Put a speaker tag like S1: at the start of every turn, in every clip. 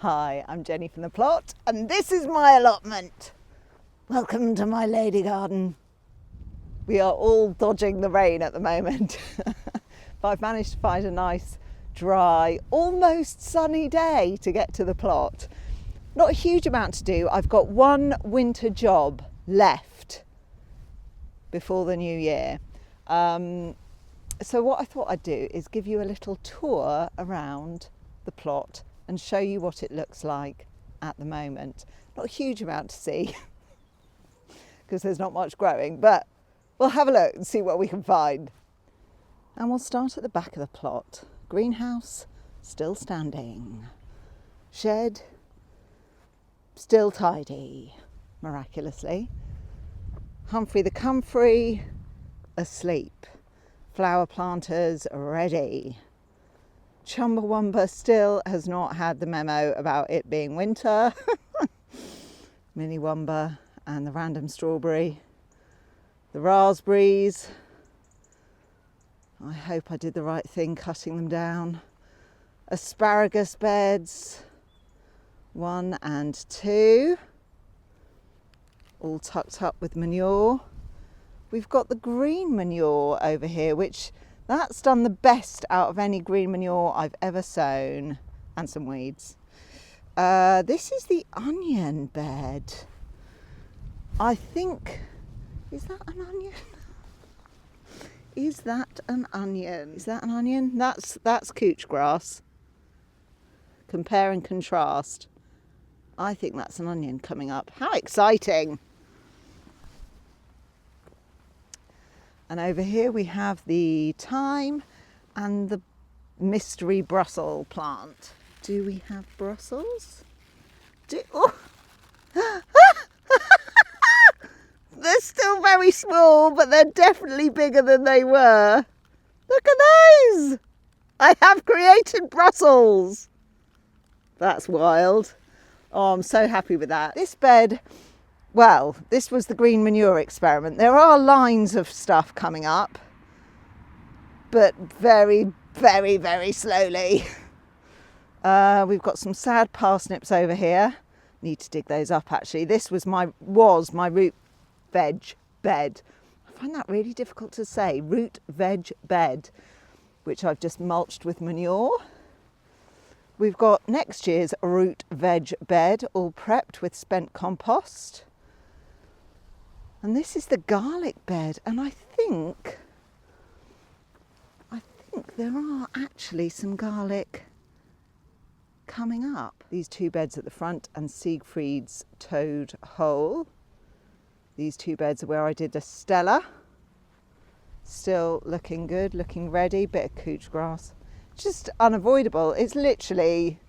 S1: Hi, I'm Jenny from the plot, and this is my allotment. Welcome to my lady garden. We are all dodging the rain at the moment, but I've managed to find a nice, dry, almost sunny day to get to the plot. Not a huge amount to do. I've got one winter job left before the new year. So what I thought I'd do is give you a little tour around the plot and show you what it looks like at the moment. Not a huge amount to see because there's not much growing, but we'll have a look and see what we can find. And we'll start at the back of the plot. Greenhouse, still standing. Shed, still tidy, miraculously. Humphrey the Comfrey, asleep. Flower planters ready. Chumbawamba still has not had the memo about it being winter. Mini Wumba and the random strawberry. The raspberries. I hope I did the right thing cutting them down. Asparagus beds, 1 and 2. All tucked up with manure. We've got the green manure over here, which that's done the best out of any green manure I've ever sown, and some weeds. This is the onion bed. I think, is that an onion? Is that an onion? Is that an onion? That's couch grass. Compare and contrast. I think that's an onion coming up. How exciting! And over here we have the thyme and the mystery Brussels plant. Do we have Brussels? Oh. They're still very small, but they're definitely bigger than they were. Look at those! I have created Brussels. That's wild. Oh, I'm so happy with that. This bed, well, this was the green manure experiment. There are lines of stuff coming up, but very, very, very slowly. We've got some sad parsnips over here. Need to dig those up actually. This was my root veg bed. I find that really difficult to say. Root veg bed, which I've just mulched with manure. We've got next year's root veg bed, all prepped with spent compost. And this is the garlic bed, and I think there are actually some garlic coming up. These 2 beds at the front and Siegfried's toad hole. These 2 beds are where I did a Stella. Still looking good, looking ready. Bit of couch grass. Just unavoidable. It's literally,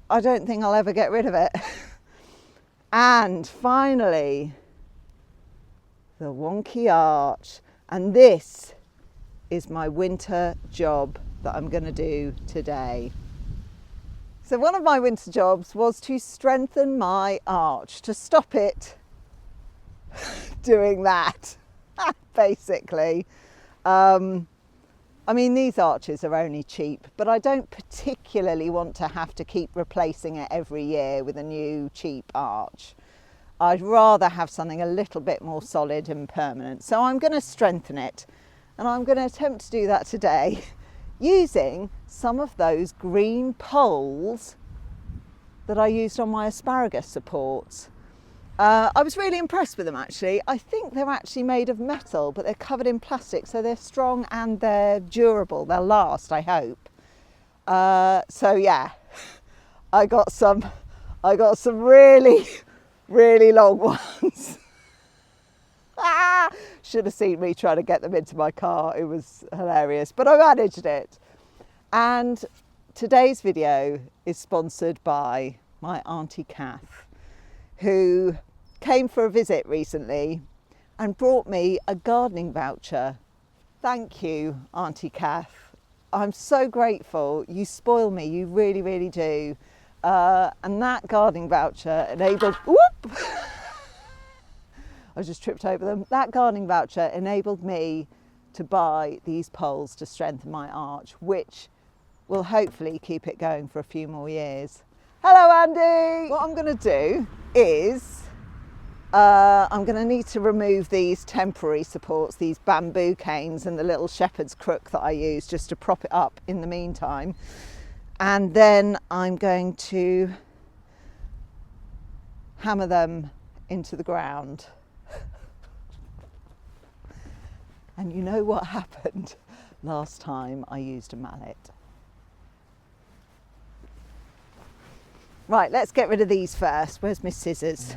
S1: I don't think I'll ever get rid of it. And finally, the wonky arch. And this is my winter job that I'm going to do today. So one of my winter jobs was to strengthen my arch, to stop it doing that, basically. I mean, these arches are only cheap, but I don't particularly want to have to keep replacing it every year with a new cheap arch. I'd rather have something a little bit more solid and permanent. So I'm going to strengthen it, and I'm going to attempt to do that today using some of those green poles that I used on my asparagus supports. I was really impressed with them actually. I think they're actually made of metal, but they're covered in plastic, so they're strong and they're durable. They'll last, I hope. So yeah, I got some really, really long ones. Should have seen me trying to get them into my car. It was hilarious, but I managed it. And today's video is sponsored by my Auntie Kath, who came for a visit recently and brought me a gardening voucher. Thank you, Auntie Kath. I'm so grateful. You spoil me, you really, really do. And that gardening voucher enabled, whoop! I just tripped over them. That gardening voucher enabled me to buy these poles to strengthen my arch, which will hopefully keep it going for a few more years. Hello, Andy. What I'm going to do is I'm going to need to remove these temporary supports, these bamboo canes and the little shepherd's crook that I use just to prop it up in the meantime. And then I'm going to hammer them into the ground. And you know what happened last time I used a mallet? Right, let's get rid of these first. Where's my scissors?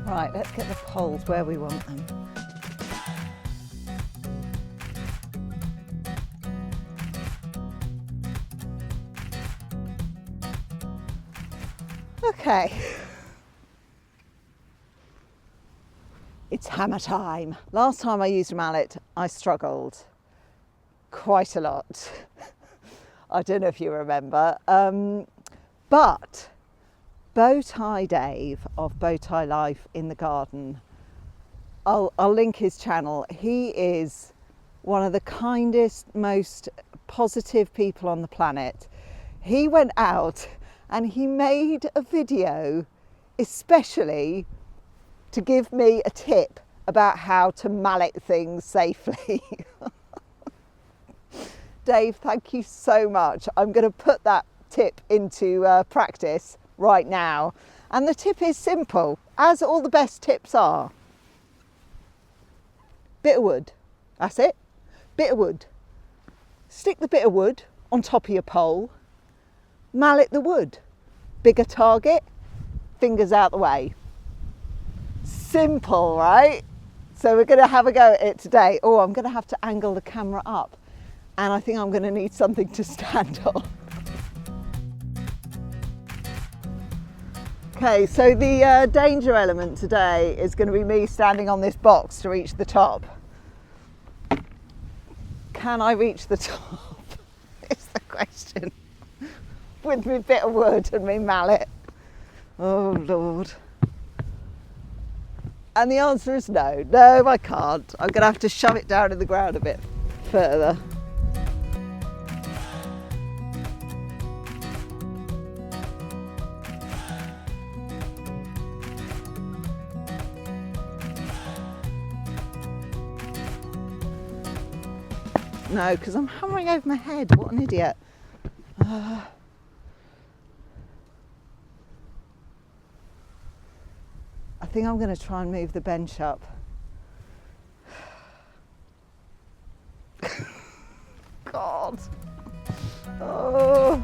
S1: Right, let's get the poles where we want them. Okay, it's hammer time. Last time I used a mallet, I struggled quite a lot. I don't know if you remember, but Bowtie Dave of Bowtie Life in the Garden, I'll link his channel. He is one of the kindest, most positive people on the planet. He went out and he made a video especially to give me a tip about how to mallet things safely. Dave, thank you so much. I'm going to put that tip into practice right now. And the tip is simple, as all the best tips are. Bit of wood, that's it. Bit of wood. Stick the bit of wood on top of your pole, mallet the wood. Bigger target, fingers out the way. Simple, right? So we're going to have a go at it today. Oh, I'm going to have to angle the camera up, and I think I'm going to need something to stand on. Okay, so the danger element today is going to be me standing on this box to reach the top. Can I reach the top? Is the question. With my bit of wood and my mallet. Oh Lord. And the answer is no. No, I can't. I'm going to have to shove it down in the ground a bit further. No, because I'm hammering over my head. What an idiot. I think I'm going to try and move the bench up. God. Oh.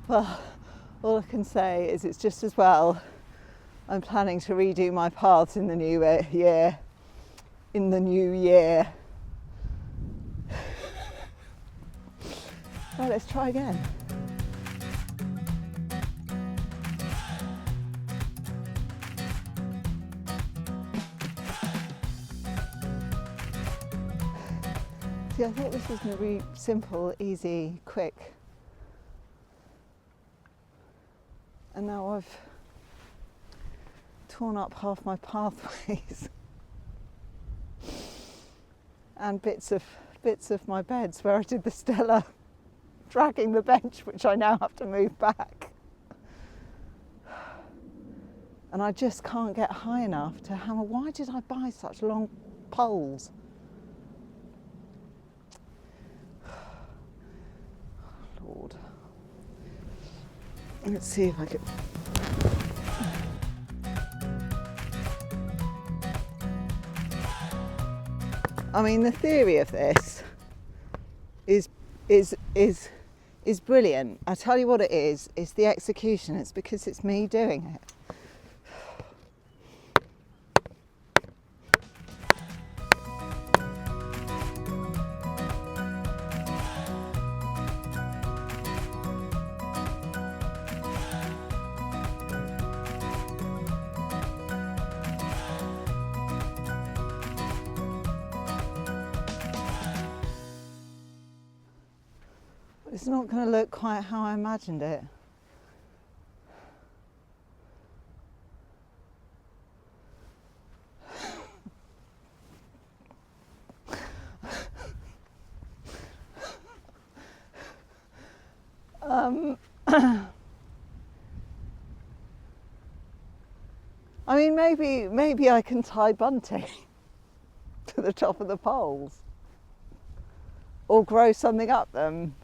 S1: Well, all I can say is it's just as well I'm planning to redo my paths in the new year. In the new year. Well, let's try again. See, I thought this was going to be simple, easy, quick. And now I've torn up half my pathways and bits of my beds where I did the Stella, dragging the bench, which I now have to move back. And I just can't get high enough to hammer. Why did I buy such long poles? Lord. Let's see if I can. I mean, the theory of this is brilliant. I tell you what it is. It's the execution. It's because it's me doing it. it's not going to look quite how I imagined it. I mean, maybe I can tie bunting to the top of the poles or grow something up them.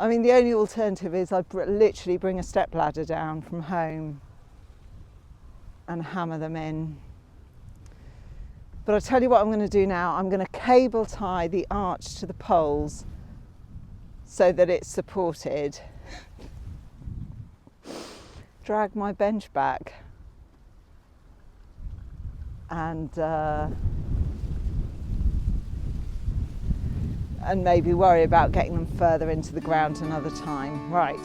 S1: I mean, the only alternative is I literally bring a step ladder down from home and hammer them in. But I'll tell you what I'm going to do now. I'm going to cable tie the arch to the poles so that it's supported. Drag my bench back and maybe worry about getting them further into the ground another time. Right.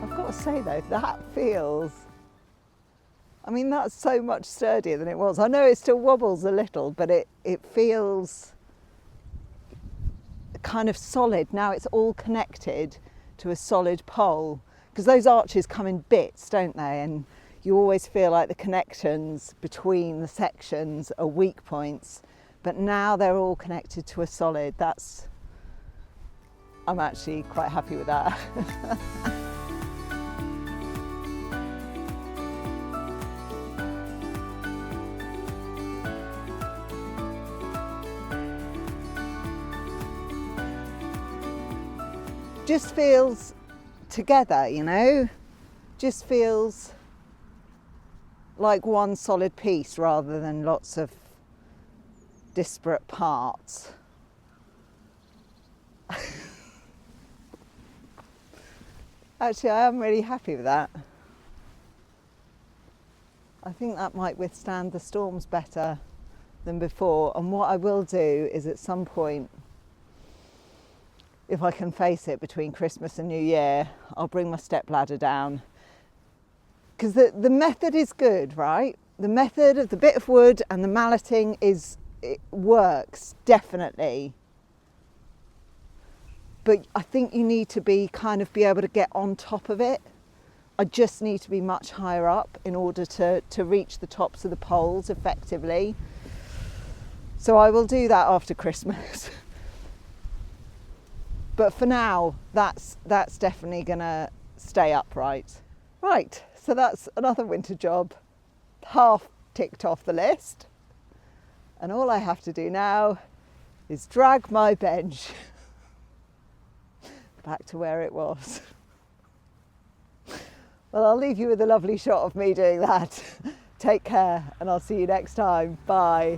S1: I've got to say though, that feels, I mean, that's so much sturdier than it was. I know it still wobbles a little, but it feels kind of solid. Now it's all connected to a solid pole, because those arches come in bits, don't they? And you always feel like the connections between the sections are weak points, but now they're all connected to a solid. I'm actually quite happy with that. Just feels together, you know, just feels like one solid piece rather than lots of disparate parts. Actually, I am really happy with that. I think that might withstand the storms better than before. And what I will do is at some point, if I can face it between Christmas and New Year, I'll bring my step ladder down. Because the method is good, right? The method of the bit of wood and the malleting it works, definitely. But I think you need to be able to get on top of it. I just need to be much higher up in order to reach the tops of the poles effectively. So I will do that after Christmas. But for now, that's definitely gonna stay upright. Right, so that's another winter job, half ticked off the list. And all I have to do now is drag my bench back to where it was. Well, I'll leave you with a lovely shot of me doing that. Take care, and I'll see you next time. Bye.